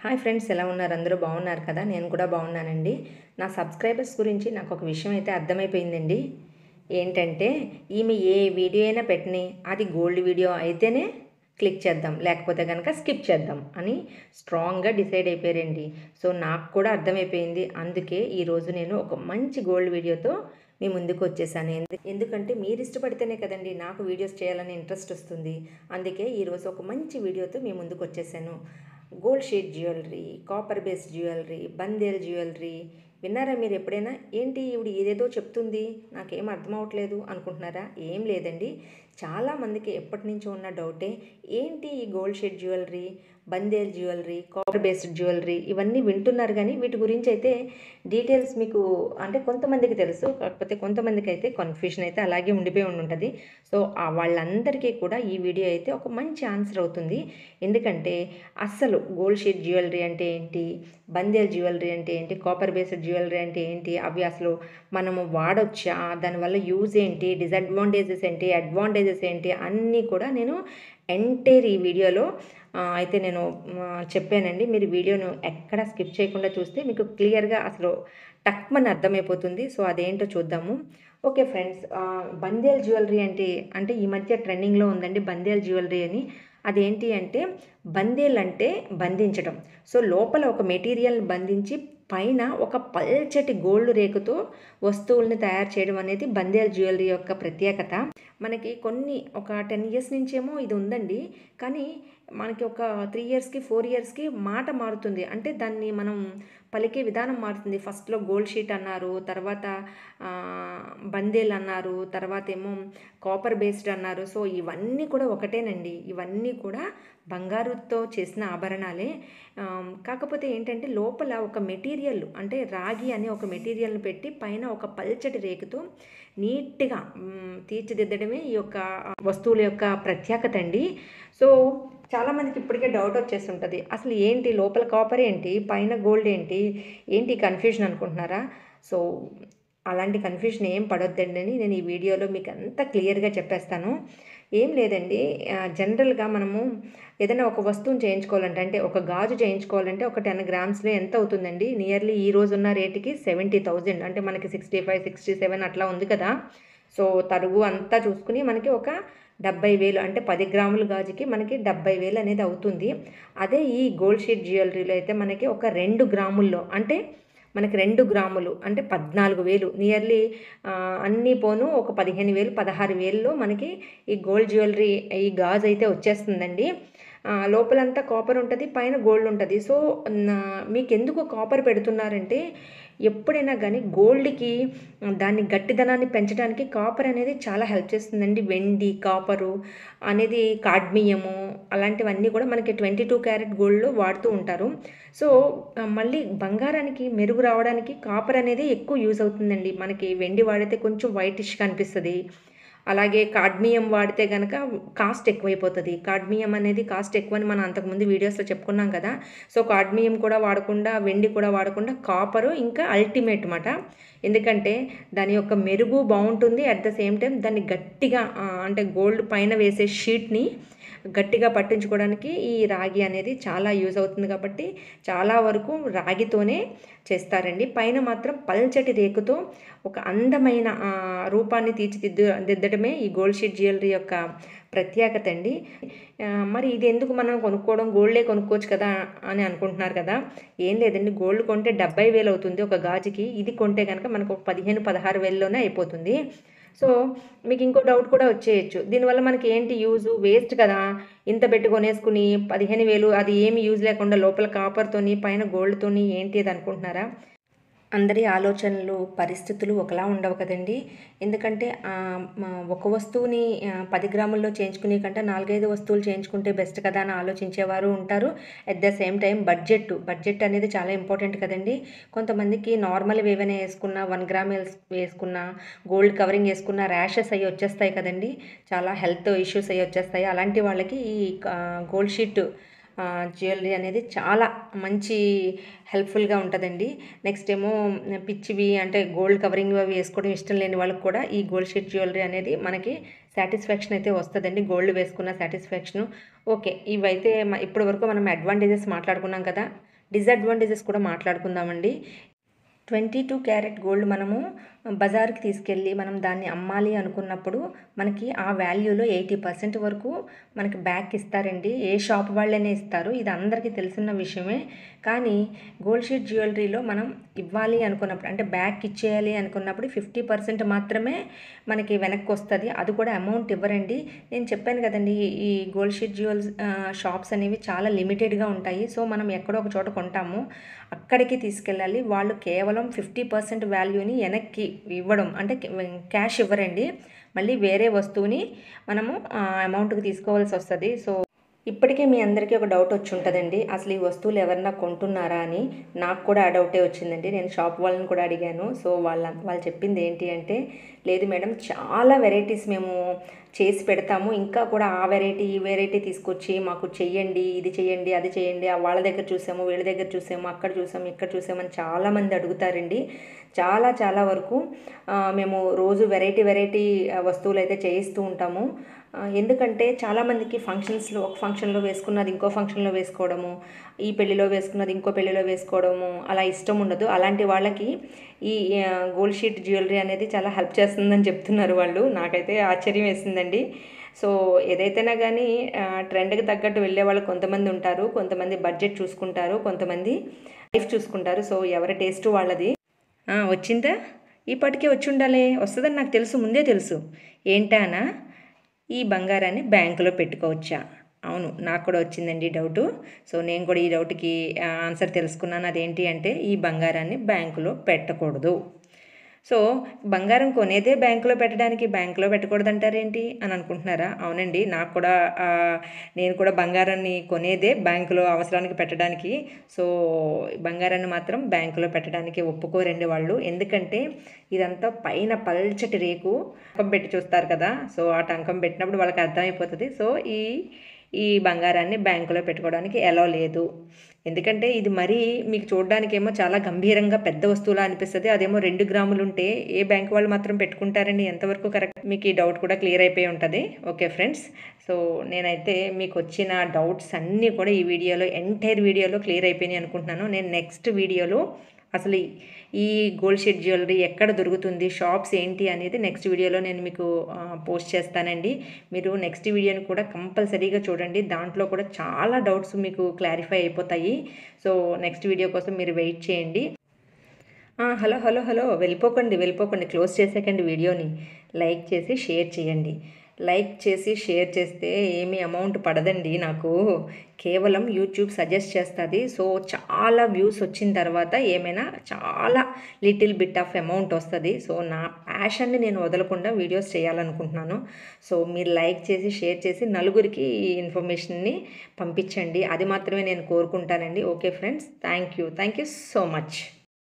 Hi friends, ఎలా ఉన్నారు? అందరూ బాగున్నారు కదా? నేను కూడా బాగున్నానండి. నా సబ్స్క్రైబర్స్ గురించి నాకు ఒక విషయం అయితే అర్థమైపోయిందండి. ఏంటంటే, ఈమె ఏ వీడియో అయినా పెట్టని అది గోల్డ్ వీడియో అయితేనే క్లిక్ చేద్దాం, లేకపోతే కనుక స్కిప్ చేద్దాం అని స్ట్రాంగ్గా డిసైడ్ అయిపోయారండి. సో నాకు కూడా అర్థమైపోయింది. అందుకే ఈరోజు నేను ఒక మంచి గోల్డ్ వీడియోతో మీ ముందుకు వచ్చేసాను. ఎందుకంటే మీరు ఇష్టపడితేనే కదండి నాకు వీడియోస్ చేయాలని ఇంట్రెస్ట్ వస్తుంది. అందుకే ఈరోజు ఒక మంచి వీడియోతో మీ ముందుకు వచ్చేసాను. Gold sheet jewellery, copper based jewellery, Bandel jewellery విన్నారా మీరు ఎప్పుడైనా? ఏంటి ఈవిడ ఏదేదో చెప్తుంది, నాకేం అర్థం అవ్వట్లేదు అనుకుంటున్నారా? ఏం లేదండి, చాలామందికి ఎప్పటి నుంచో ఉన్న డౌటే, ఏంటి ఈ gold sheet jewellery, Bandel jewellery, copper based jewellery ఇవన్నీ వింటున్నారు, కానీ వీటి గురించి అయితే డీటెయిల్స్ మీకు అంటే కొంతమందికి తెలుసు, కాకపోతే కొంతమందికి అయితే కన్ఫ్యూషన్ అయితే అలాగే ఉండిపోయి ఉంటుంది. సో వాళ్ళందరికీ కూడా ఈ వీడియో అయితే ఒక మంచి ఆన్సర్ అవుతుంది. ఎందుకంటే అస్సలు గోల్డ్ షీట్ జ్యువెలరీ అంటే ఏంటి, బందేల్ జ్యువెలరీ అంటే ఏంటి, కాపర్ బేస్డ్ జ్యువెలరీ అంటే ఏంటి, అవి అసలు మనము వాడొచ్చా, దానివల్ల యూజ్ ఏంటి, డిసడ్వాంటేజెస్ ఏంటి, అడ్వాంటేజెస్ ఏంటి అన్నీ కూడా నేను ఎంటైర్ ఈ వీడియోలో అయితే నేను చెప్పానండి. మీరు వీడియోను ఎక్కడ స్కిప్ చేయకుండా చూస్తే మీకు క్లియర్గా అసలు టక్మని అర్థమైపోతుంది. సో అదేంటో చూద్దాము. ఓకే ఫ్రెండ్స్, బందేల్ జ్యువెలరీ అంటే ఈ మధ్య ట్రెండింగ్లో ఉందండి బందేల్ జ్యువెలరీ అని. అదేంటి అంటే, బందేల్ అంటే బంధించడం. సో లోపల ఒక మెటీరియల్ బంధించి పైన ఒక పల్చటి గోల్డ్ రేకుతో వస్తువుల్ని తయారు చేయడం అనేది బందేల్ జ్యువెలరీ యొక్క ప్రత్యేకత. మనకి ఒక 10 ఇయర్స్ నుంచేమో ఇది ఉందండి. కానీ మనకి ఒక 3 ఇయర్స్కి 4 ఇయర్స్కి మాట మారుతుంది. అంటే దాన్ని మనం పలికే విధానం మారుతుంది. ఫస్ట్లో గోల్డ్ షీట్ అన్నారు, తర్వాత బందేల్ అన్నారు, తర్వాత ఏమో కాపర్ బేస్డ్ అన్నారు. సో ఇవన్నీ కూడా ఒకటేనండి. ఇవన్నీ కూడా బంగారుతో చేసిన ఆభరణాలే. కాకపోతే ఏంటంటే లోపల ఒక మెటీరియల్ అంటే రాగి అనే ఒక మెటీరియల్ని పెట్టి పైన ఒక పల్చటి రేకుతో నీట్గా తీర్చిదిద్దడమే ఈ యొక్క వస్తువుల యొక్క ప్రత్యేకత అండి. సో చాలామందికి ఇప్పటికే డౌట్ వచ్చేసి ఉంటుంది, అసలు ఏంటి లోపల కాపర్ ఏంటి, పైన గోల్డ్ ఏంటి, ఏంటి కన్ఫ్యూజన్ అనుకుంటున్నారా? సో అలాంటి కన్ఫ్యూజన్ ఏం పడొద్దండి అని నేను ఈ వీడియోలో మీకు అంతా క్లియర్గా చెప్పేస్తాను. ఏం లేదండి, జనరల్గా మనము ఏదైనా ఒక వస్తువుని చేయించుకోవాలంటే, అంటే ఒక గాజు చేయించుకోవాలంటే ఒక 10 గ్రామ్స్లో ఎంత అవుతుందండి? నియర్లీ ఈ రోజున్న రేటుకి 70,000, అంటే మనకి 65, 67 అట్లా ఉంది కదా. సో తరుగు అంతా చూసుకుని మనకి ఒక 70,000, అంటే 10 గ్రాముల గాజుకి మనకి 70,000 అనేది అవుతుంది. అదే ఈ గోల్డ్ షీట్ జ్యువెలరీలో అయితే మనకి ఒక 2 గ్రాముల్లో, అంటే మనకి 2 గ్రాములు అంటే 14,000, నియర్లీ అన్నీ పోను ఒక 15,000, 16,000లో మనకి ఈ గోల్డ్ జ్యువెలరీ, ఈ గాజు అయితే వచ్చేస్తుందండి. లోపలంతా కాపర్ ఉంటుంది, పైన గోల్డ్ ఉంటుంది. సో మీకెందుకు కాపర్ పెడుతున్నారంటే, ఎప్పుడైనా కానీ గోల్డ్కి దాని గట్టిదనాన్ని పెంచడానికి కాపర్ అనేది చాలా హెల్ప్ చేస్తుందండి. వెండి, కాపరు అనేది, కాడ్మియము అలాంటివన్నీ కూడా మనకి 22 క్యారెట్ గోల్డ్లో వాడుతూ ఉంటారు. సో మళ్ళీ బంగారానికి మెరుగు రావడానికి కాపర్ అనేది ఎక్కువ యూజ్ అవుతుందండి. మనకి వెండి వాడితే కొంచెం వైటిష్గా అనిపిస్తుంది. అలాగే కాడ్మియం వాడితే కనుక కాస్ట్ ఎక్కువైపోతుంది. కాడ్మియం అనేది కాస్ట్ ఎక్కువని మనం అంతకుముందు వీడియోస్లో చెప్పుకున్నాం కదా. సో కాడ్మియం కూడా వాడకుండా, వెండి కూడా వాడకుండా కాపరు ఇంకా అల్టిమేట్ మాట. ఎందుకంటే దాని యొక్క మెరుగు బాగుంటుంది, అట్ ద సేమ్ టైం దాన్ని గట్టిగా అంటే గోల్డ్ పైన వేసే షీట్ని గట్టిగా పట్టించుకోవడానికి ఈ రాగి అనేది చాలా యూజ్ అవుతుంది. కాబట్టి చాలా వరకు రాగితోనే చేస్తారండి. పైన మాత్రం పల్చటి రేకుతో ఒక అందమైన రూపాన్ని తీర్చిదిద్దడమే ఈ గోల్డ్ షీట్ జ్యువెలరీ యొక్క ప్రత్యేకత అండి. మరి ఇది ఎందుకు మనం కొనుక్కోవడం, గోల్డే కొనుక్కోవచ్చు కదా అని అనుకుంటున్నారు కదా. ఏం లేదండి, గోల్డ్ కొంటే 70,000 అవుతుంది ఒక గాజుకి. ఇది కొంటే కనుక మనకు ఒక 15, 16,000లోనే అయిపోతుంది. సో మీకు ఇంకో డౌట్ కూడా వచ్చేయచ్చు, దీనివల్ల మనకి ఏంటి యూజు, వేస్ట్ కదా ఇంత పెట్టి కొనేసుకుని 15,000, అది ఏమి యూజ్ లేకుండా లోపల కాపర్తోని పైన గోల్డ్తోని ఏంటి అది అనుకుంటున్నారా? అందరి ఆలోచనలు, పరిస్థితులు ఒకలా ఉండవు కదండి. ఎందుకంటే ఒక వస్తువుని 10 గ్రాముల్లో చేయించుకునే కంటే 4, 5 వస్తువులు చేయించుకుంటే బెస్ట్ కదా అని ఆలోచించేవారు ఉంటారు. At the same time budget అనేది చాలా ఇంపార్టెంట్ కదండి. కొంతమందికి నార్మల్ ఏవైనా వేసుకున్నా, 1 గ్రామ్ వేసుకున్నా, గోల్డ్ కవరింగ్ వేసుకున్న ర్యాషెస్ అయ్యి వచ్చేస్తాయి కదండి. చాలా హెల్త్ ఇష్యూస్ అయ్యి వచ్చేస్తాయి. అలాంటి వాళ్ళకి ఈ గోల్డ్ షీట్ జ్యువెలరీ అనేది చాలా మంచి హెల్ప్ఫుల్గా ఉంటుందండి. నెక్స్ట్ ఏమో పిచ్చివి అంటే గోల్డ్ కవరింగ్ అవి వేసుకోవడం ఇష్టం లేని వాళ్ళకి కూడా ఈ గోల్డ్ షీట్ జ్యువెలరీ అనేది మనకి సాటిస్ఫాక్షన్ అయితే వస్తుందండి, గోల్డ్ వేసుకున్న సాటిస్ఫాక్షను. ఓకే, ఇవైతే ఇప్పటి వరకు మనం అడ్వాంటేజెస్ మాట్లాడుకున్నాం కదా, డిసడ్వాంటేజెస్ కూడా మాట్లాడుకుందామండి. 22 క్యారెట్ గోల్డ్ మనము బజార్కి తీసుకెళ్ళి మనం దాన్ని అమ్మాలి అనుకున్నప్పుడు మనకి ఆ వాల్యూలో 80% వరకు మనకి బ్యాక్ ఇస్తారండి. ఏ షాప్ వాళ్ళనే ఇస్తారు, ఇది అందరికీ తెలిసిన విషయమే. కానీ గోల్డ్ షీట్ జ్యువెలరీలో మనం ఇవ్వాలి అనుకున్నప్పుడు, అంటే బ్యాక్ ఇచ్చేయాలి అనుకున్నప్పుడు 50% మాత్రమే మనకి వెనక్కి వస్తుంది. అది కూడా అమౌంట్ ఇవ్వరండి. నేను చెప్పాను కదండి, ఈ గోల్డ్ షీట్ జ్యువెల్స్ షాప్స్ అనేవి చాలా లిమిటెడ్గా ఉంటాయి. సో మనం ఎక్కడో ఒక చోట కొంటాము, అక్కడికి తీసుకెళ్ళాలి. వాళ్ళు కేవలం 50% వాల్యూని వెనక్కి ఇవ్వడం, అంటే క్యాష్ ఇవ్వరండి, మళ్ళీ వేరే వస్తువుని మనము అమౌంట్కి తీసుకోవాల్సి వస్తుంది. సో ఇప్పటికే మీ అందరికీ ఒక డౌట్ వచ్చి ఉంటుందండి, అసలు ఈ వస్తువులు ఎవరన్నా కొంటున్నారా అని. నాకు కూడా ఆ డౌటే వచ్చిందండి. నేను షాప్ వాళ్ళని కూడా అడిగాను. సో వాళ్ళు చెప్పింది ఏంటి అంటే, లేదు మేడం, చాలా వెరైటీస్ మేము చేసి పెడతాము, ఇంకా కూడా ఆ వెరైటీ ఈ వెరైటీ తీసుకొచ్చి మాకు చెయ్యండి, ఇది చెయ్యండి, అది చేయండి, వాళ్ళ దగ్గర చూసాము, వీళ్ళ దగ్గర చూసాము, అక్కడ చూసాము, ఇక్కడ చూసామని చాలామంది అడుగుతారండి. చాలా వరకు మేము రోజు వెరైటీ వస్తువులు అయితే చేయిస్తూ ఉంటాము. ఎందుకంటే చాలామందికి ఫంక్షన్స్లో, ఒక ఫంక్షన్లో వేసుకున్నది ఇంకో ఫంక్షన్లో వేసుకోవడము, ఈ పెళ్ళిలో వేసుకున్నది ఇంకో పెళ్ళిలో వేసుకోవడము అలా ఇష్టం ఉండదు. అలాంటి వాళ్ళకి ఈ గోల్డ్ షీట్ జ్యువెలరీ అనేది చాలా హెల్ప్ చేస్తుందని చెప్తున్నారు వాళ్ళు. నాకైతే ఆశ్చర్యం వేసిందండి. సో ఏదైతేనా కానీ ట్రెండ్కి తగ్గట్టు వెళ్ళే వాళ్ళు కొంతమంది ఉంటారు, కొంతమంది బడ్జెట్ చూసుకుంటారు, కొంతమంది లైఫ్ చూసుకుంటారు. సో ఎవరి టేస్ట్ వాళ్ళది. వచ్చిందా? ఈపాటికే వచ్చి ఉండాలి, వస్తుందని నాకు తెలుసు, ముందే తెలుసు. ఏంటానా, ఈ బంగారాన్ని బ్యాంకులో పెట్టుకోవచ్చా? అవును, నాకు కూడా వచ్చిందండి డౌటు. సో నేను కూడా ఈ డౌట్కి ఆన్సర్ తెలుసుకున్నాను. అదేంటి అంటే, ఈ బంగారాన్ని బ్యాంకులో పెట్టకూడదు. సో బంగారం కొనేదే బ్యాంకులో పెట్టడానికి, బ్యాంకులో పెట్టకూడదంటారేంటి అని అనుకుంటున్నారా? అవునండి, నాకు కూడా నేను కూడా బంగారాన్ని కొనేదే బ్యాంకులో అవసరానికి పెట్టడానికి. సో బంగారాన్ని మాత్రం బ్యాంకులో పెట్టడానికి ఒప్పుకోరండి వాళ్ళు. ఎందుకంటే ఇదంతా పైన పల్చటి రేకు టంకం పెట్టి చూస్తారు కదా, సో ఆ టంకం పెట్టినప్పుడు వాళ్ళకి అర్థమైపోతుంది. సో ఈ బంగారాన్ని బ్యాంకులో పెట్టుకోవడానికి ఎలో లేదు. ఎందుకంటే ఇది మరీ మీకు చూడడానికేమో చాలా గంభీరంగా పెద్ద వస్తువులా అనిపిస్తుంది, అదేమో 2 గ్రాములు ఉంటే ఏ బ్యాంక్ వాళ్ళు మాత్రం పెట్టుకుంటారండి? ఎంతవరకు కరెక్ట్? మీకు ఈ డౌట్ కూడా క్లియర్ అయిపోయి ఉంటుంది. ఓకే ఫ్రెండ్స్, సో నేనైతే మీకు వచ్చిన డౌట్స్ అన్నీ కూడా ఈ వీడియోలో, ఎంటైర్ వీడియోలో క్లియర్ అయిపోయినాయి అనుకుంటున్నాను. నేను నెక్స్ట్ వీడియోలో అసలు ఈ గోల్డ్ షీట్ జ్యువెలరీ ఎక్కడ దొరుకుతుంది, షాప్స్ ఏంటి అనేది నెక్స్ట్ వీడియోలో నేను మీకు పోస్ట్ చేస్తానండి. మీరు నెక్స్ట్ వీడియోని కూడా కంపల్సరీగా చూడండి, దాంట్లో కూడా చాలా డౌట్స్ మీకు క్లారిఫై అయిపోతాయి. సో నెక్స్ట్ వీడియో కోసం మీరు వెయిట్ చేయండి. హలో, వెళ్ళిపోకండి, క్లోజ్ చేసేకండి వీడియోని. లైక్ చేసి షేర్ చేయండి. లైక్ చేసి షేర్ చేస్తే ఏమీ అమౌంట్ పడదండి నాకు, కేవలం యూట్యూబ్ సజెస్ట్ చేస్తుంది. సో చాలా వ్యూస్ వచ్చిన తర్వాత ఏమైనా చాలా లిటిల్ బిట్ ఆఫ్ అమౌంట్ వస్తుంది. సో నా ప్యాషన్ని నేను వదలకుండా వీడియోస్ చేయాలనుకుంటున్నాను. సో మీరు లైక్ చేసి షేర్ చేసి నలుగురికి ఈ ఇన్ఫర్మేషన్ని పంపించండి, అది మాత్రమే నేను కోరుకుంటానండి. Okay friends, thank you so much.